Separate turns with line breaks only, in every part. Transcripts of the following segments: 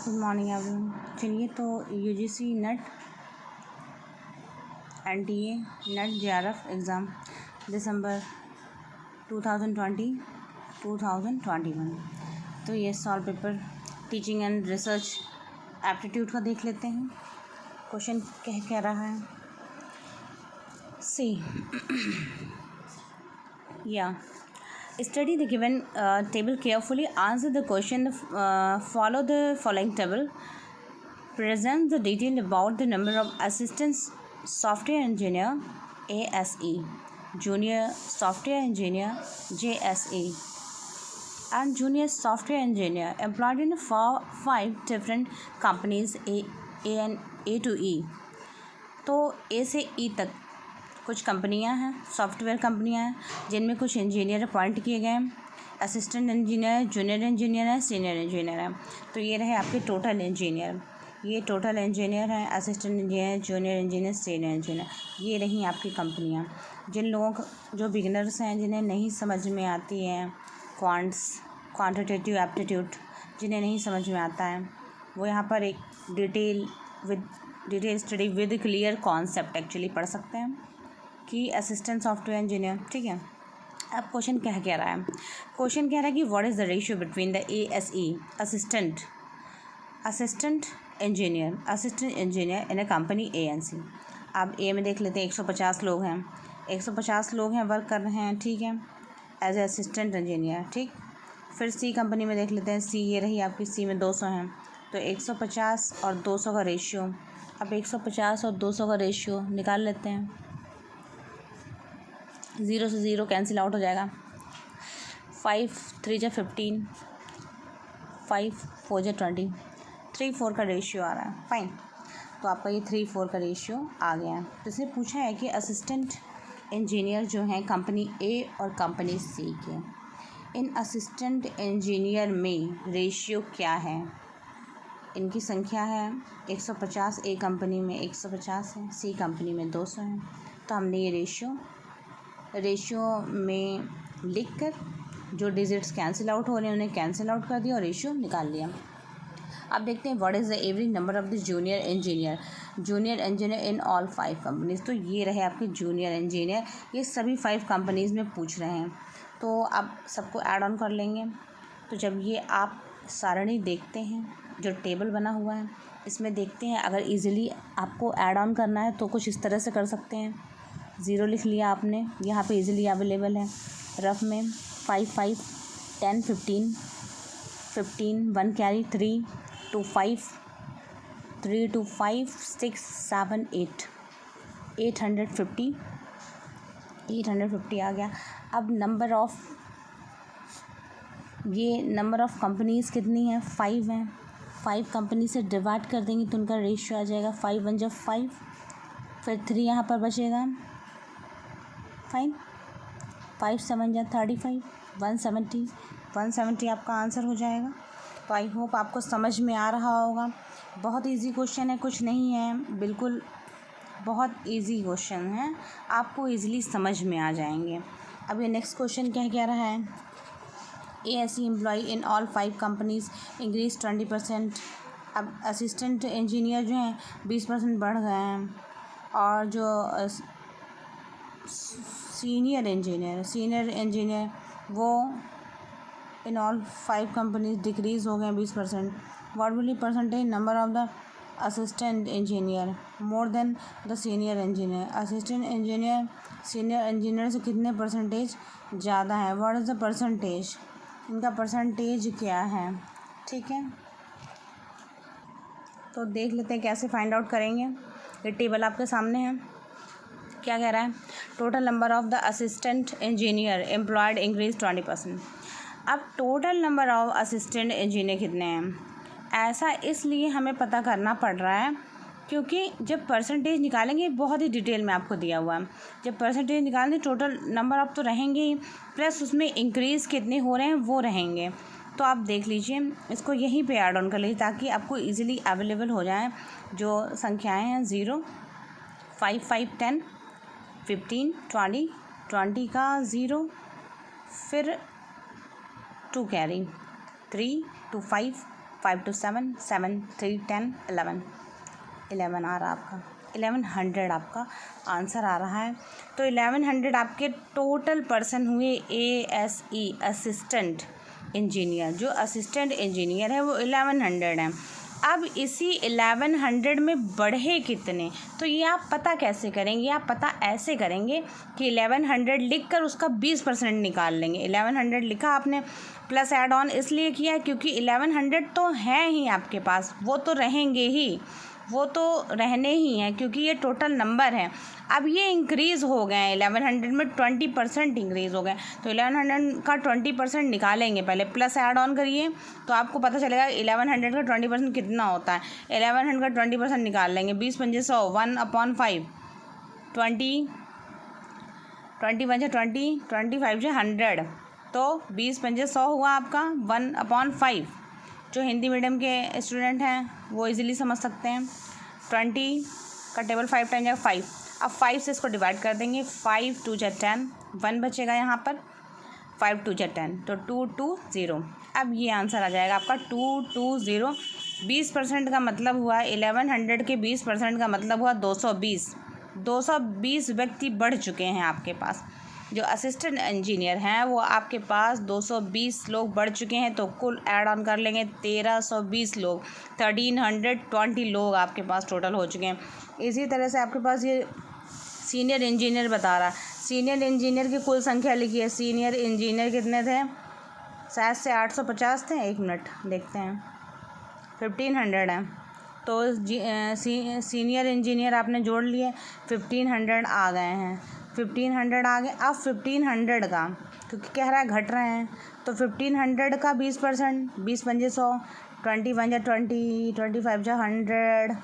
Good morning everyone. चलिए तो UGC NET NTA NET JRF exam दिसंबर 2020-2021। तो ये solve paper teaching and research aptitude का देख लेते हैं। क्वेश्चन कह रहा है सी या study the given table carefully, answer the question, follow the following table, present the detail about the number of assistant software engineer ASE, junior software engineer JSE, and junior software engineer employed in 5 different companies A to E। तो ए से ई तक कुछ कंपनियां हैं, software कंपनियां हैं, जिनमें कुछ इंजीनियर अपॉइंट किए गए हैं। असिस्टेंट इंजीनियर, जूनियर इंजीनियर है, सीनियर इंजीनियर है। तो ये रहे आपके टोटल इंजीनियर। ये टोटल इंजीनियर हैं, assistant engineer, junior engineer, senior engineer. ये रही आपकी कंपनियां। जिन लोगों को जो बिगिनर्स हैं, जिन्हें नहीं समझ में आती है क्वांटिटेटिव एप्टीट्यूड, जिन्हें नहीं समझ में आता है, वो यहाँ पर एक detail study with clear concept actually पढ़ सकते हैं कि असिस्टेंट सॉफ्टवेयर इंजीनियर। ठीक है, अब क्वेश्चन कह रहा है, क्वेश्चन कह रहा है कि what is the ratio between the ASE assistant engineer in a company ANC। अब ए में देख लेते हैं, 150 लोग हैं, 150 लोग हैं, वर्क कर रहे हैं। ठीक है, एज ए असिस्टेंट इंजीनियर। ठीक, फिर सी कंपनी में देख लेते हैं, सी ये रही आपकी, सी में 200 हैं। तो 150 और 200 का रेशियो, अब 150 और 200 का रेशियो निकाल लेते हैं। 0 से 0 कैंसिल आउट हो जाएगा। 5 3 जा 15, 5 4 जा 20, 3-4 का रेशियो आ रहा है। फाइन, तो आपका ये 3-4 का रेशियो आ गया है। तो इसने पूछा है कि असिस्टेंट इंजीनियर जो हैं कंपनी ए और कंपनी सी के, इन असिस्टेंट इंजीनियर में रेशियो क्या है। इनकी संख्या है 150, ए कंपनी में 150 है, सी कंपनी में 200 है। तो हमने ये रेशियो में लिखकर जो डिजिट्स कैंसिल आउट हो रहे हैं उन्हें कैंसिल आउट कर दिया और रेशियो निकाल लिया। अब देखते हैं what is the average number of the junior engineer in all 5 companies. तो ये रहे आपके जूनियर इंजीनियर, ये सभी 5 कंपनीज़ में पूछ रहे हैं। तो अब सबको ऐड ऑन कर लेंगे। तो जब ये आप सारणी देखते हैं, जो टेबल बना हुआ है, इसमें देखते हैं, अगर इजीली आपको ऐड ऑन करना है तो कुछ इस तरह से कर सकते हैं। 0 लिख लिया आपने, यहाँ पे इजीली अवेलेबल है रफ में। 5 5 10 15 15 1 कैरी 3 2 5 3 2 5 6 7 8 850 आ गया। अब नंबर ऑफ़ कंपनीज़ कितनी हैं, 5 हैं। 5 कंपनी से डिवाइड कर देंगे तो उनका रेशियो आ जाएगा 5 1 जब 5, फिर 3 यहाँ पर बचेगा। फाइन, 5 7 जा 35, 170 आपका आंसर हो जाएगा। तो आई होप आपको समझ में आ रहा होगा। बहुत इजी क्वेश्चन है, कुछ नहीं है, बिल्कुल बहुत इजी क्वेश्चन है, आपको इजीली समझ में आ जाएंगे। अब ये नेक्स्ट क्वेश्चन कह रहा है, ASE employ in all 5 companies increase 20%। अब असिस्टेंट इंजीनियर जो हैं 20% बढ़ गए हैं, और जो सीनियर इंजीनियर वो इन ऑल 5 कंपनीज डिक्रीज़ हो गए 20%। What will be percentage number of the assistant engineer more than the senior engineer. Assistant engineer senior engineer से कितने परसेंटेज ज़्यादा है, व्हाट इज़ द परसेंटेज, इनका परसेंटेज क्या है। ठीक है, तो देख लेते हैं कैसे फाइंड आउट करेंगे। ये टेबल आपके सामने है, क्या कह रहा है, total number of the assistant engineer employed increase 20%। अब total number of assistant engineer कितने हैं, ऐसा इसलिए हमें पता करना पड़ रहा है क्योंकि जब परसेंटेज निकालेंगे, बहुत ही डिटेल में आपको दिया हुआ है, जब परसेंटेज निकालेंगे टोटल नंबर ऑफ़ तो रहेंगे ही, प्लस उसमें इंक्रीज़ कितने हो रहे हैं वो रहेंगे। तो आप देख लीजिए, इसको यहीं पे ऐड ऑन कर लीजिए ताकि आपको ईजिली अवेलेबल हो जाए जो संख्याएँ हैं। 0 5 5 10 15 20 20 का 0, फिर 2 कैरी 3 2 5 5 to 7, 7, 3, 10, 11, 11 आ रहा आपका, 1100 आपका आंसर आ रहा है। तो 1100 आपके टोटल पर्सन हुए ASE असिस्टेंट इंजीनियर। जो असिस्टेंट इंजीनियर है वो 1100 है। अब इसी 1100 में बढ़े कितने, तो ये आप पता कैसे करेंगे? आप पता ऐसे करेंगे कि 1100 लिख कर उसका 20% निकाल लेंगे। 1100 लिखा आपने, प्लस ऐड ऑन इसलिए किया क्योंकि 1100 तो हैं ही आपके पास, वो तो रहेंगे ही, वो तो रहने ही हैं क्योंकि ये टोटल नंबर है। अब ये इंक्रीज़ हो गए हैं 1100 में 20% इंक्रीज़ हो गए, तो 1100 का 20% निकालेंगे। पहले प्लस ऐड ऑन करिए तो आपको पता चलेगा 1100 का 20% कितना होता है। 1100 का 20% निकाल लेंगे, 20 पंजे 100, 1/5, 20, 20 पंजे 20, 25 से 100, तो 20 पंजे 100 हुआ आपका 1/5। जो हिंदी मीडियम के स्टूडेंट हैं वो इजीली समझ सकते हैं। 20 का टेबल 5 टाइम जाएगा 5। अब 5 से इसको डिवाइड कर देंगे, 5 2 जा 10, 1 बचेगा यहाँ पर, 5 2 जा 10, तो 220। अब ये आंसर आ जाएगा आपका 220। 20% का मतलब हुआ 1100 के 20% का मतलब हुआ 220। 220 व्यक्ति बढ़ चुके हैं आपके पास। जो असिस्टेंट इंजीनियर हैं वो आपके पास 220 लोग बढ़ चुके हैं, तो कुल ऐड ऑन कर लेंगे 1320 लोग, 1320 लोग आपके पास टोटल हो चुके हैं। इसी तरह से आपके पास ये सीनियर इंजीनियर बता रहा है। सीनियर इंजीनियर की कुल संख्या लिखिए। सीनियर इंजीनियर कितने थे? शायद से 850 थे। 1 मिनट देखते हैं, 1500 है। तो सीनियर इंजीनियर आपने जोड़ लिए, 1500 आ गए हैं, 1500 आ गए। अब 1500 का, क्योंकि कह रहा है घट रहे हैं, तो 1500 का 20%, 20 पंजे 100, 20 पंजे 20, 25 जा 100।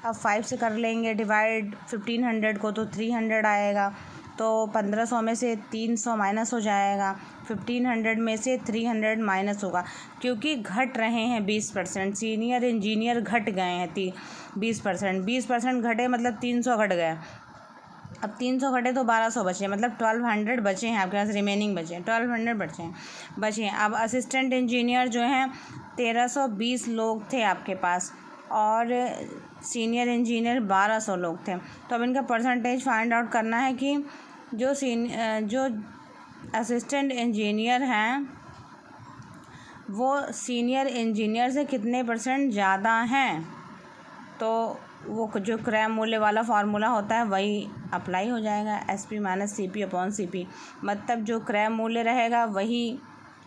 अब 5 से कर लेंगे डिवाइड 1500 को, तो 300 आएगा। तो 1500 में से 300 माइनस हो जाएगा, 1500 में से 300 माइनस होगा क्योंकि घट रहे हैं 20%। सीनियर इंजीनियर घट गए हैं 20%। 20% घटे मतलब 300 घट गए। अब 300 घटे तो 1200 बचे, मतलब 1200 बचे हैं आपके पास, रिमेनिंग बचे हैं 1200 बचे हैं। अब असिस्टेंट इंजीनियर जो हैं 1320 लोग थे आपके पास, और सीनियर इंजीनियर 1200 लोग थे। तो अब इनका परसेंटेज फाइंड आउट करना है कि जो असिस्टेंट इंजीनियर हैं वो सीनियर इंजीनियर से कितने % ज़्यादा हैं। तो वो जो क्रय मूल्य वाला फार्मूला होता है वही अप्लाई हो जाएगा, SP - CP/CP। मतलब जो क्रय मूल्य रहेगा वही,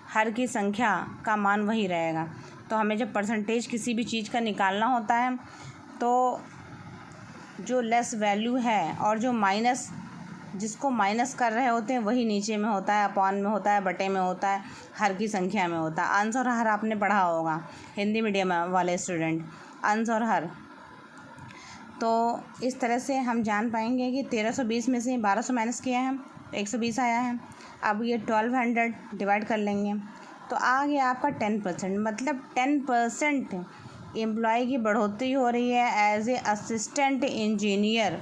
हर की संख्या का मान वही रहेगा। तो हमें जब परसेंटेज किसी भी चीज़ का निकालना होता है तो जो लेस वैल्यू है और जो माइनस, जिसको माइनस कर रहे होते हैं वही नीचे में होता है, अपॉन में होता है, बटे में होता है, हर की संख्या में होता है। अंश और हर आपने पढ़ा होगा हिंदी मीडियम वाले स्टूडेंट, अंश और हर। तो इस तरह से हम जान पाएंगे कि 1320 में से 1200 माइनस किया है, 120 आया है। अब ये 1200 डिवाइड कर लेंगे तो आ गया आपका 10%, मतलब 10% एम्प्लॉय की बढ़ोतरी हो रही है एज ए असिस्टेंट इंजीनियर,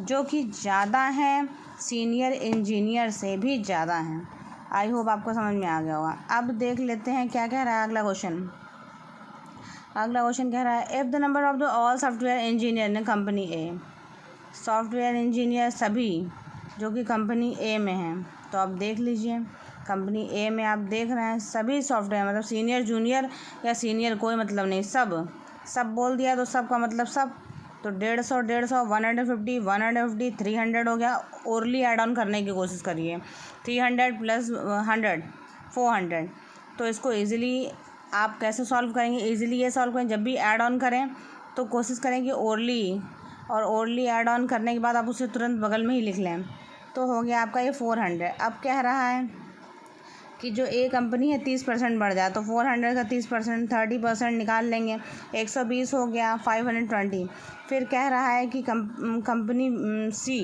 जो कि ज़्यादा हैं, सीनियर इंजीनियर से भी ज़्यादा हैं। आई होप आपको समझ में आ गया होगा। अब देख लेते हैं क्या कह रहा है अगला क्वेश्चन। अगला क्वेश्चन कह रहा है, if the number of the all software engineer ने कंपनी ए, सॉफ्टवेयर इंजीनियर सभी जो कि कंपनी ए में हैं, तो आप देख लीजिए कंपनी ए में आप देख रहे हैं सभी सॉफ्टवेयर, मतलब सीनियर जूनियर या सीनियर कोई मतलब नहीं, सब बोल दिया तो सब का मतलब सब। तो 150 150 150 300 हो गया। ओरली ऐड ऑन करने की कोशिश करिए, 300 + 100 400। तो इसको ईज़िली आप कैसे सॉल्व करेंगे? ईज़िली ये सॉल्व करें, जब भी ऐड ऑन करें तो कोशिश करें कि ओरली ऐड ऑन करने के बाद आप उसे तुरंत बगल में ही लिख लें। तो हो गया आपका ये 400। अब कह रहा है कि जो ए कंपनी है 30% बढ़ जाए, तो 400 का 30% 30% निकाल लेंगे, 120 हो गया 520। फिर कह रहा है कि कंपनी सी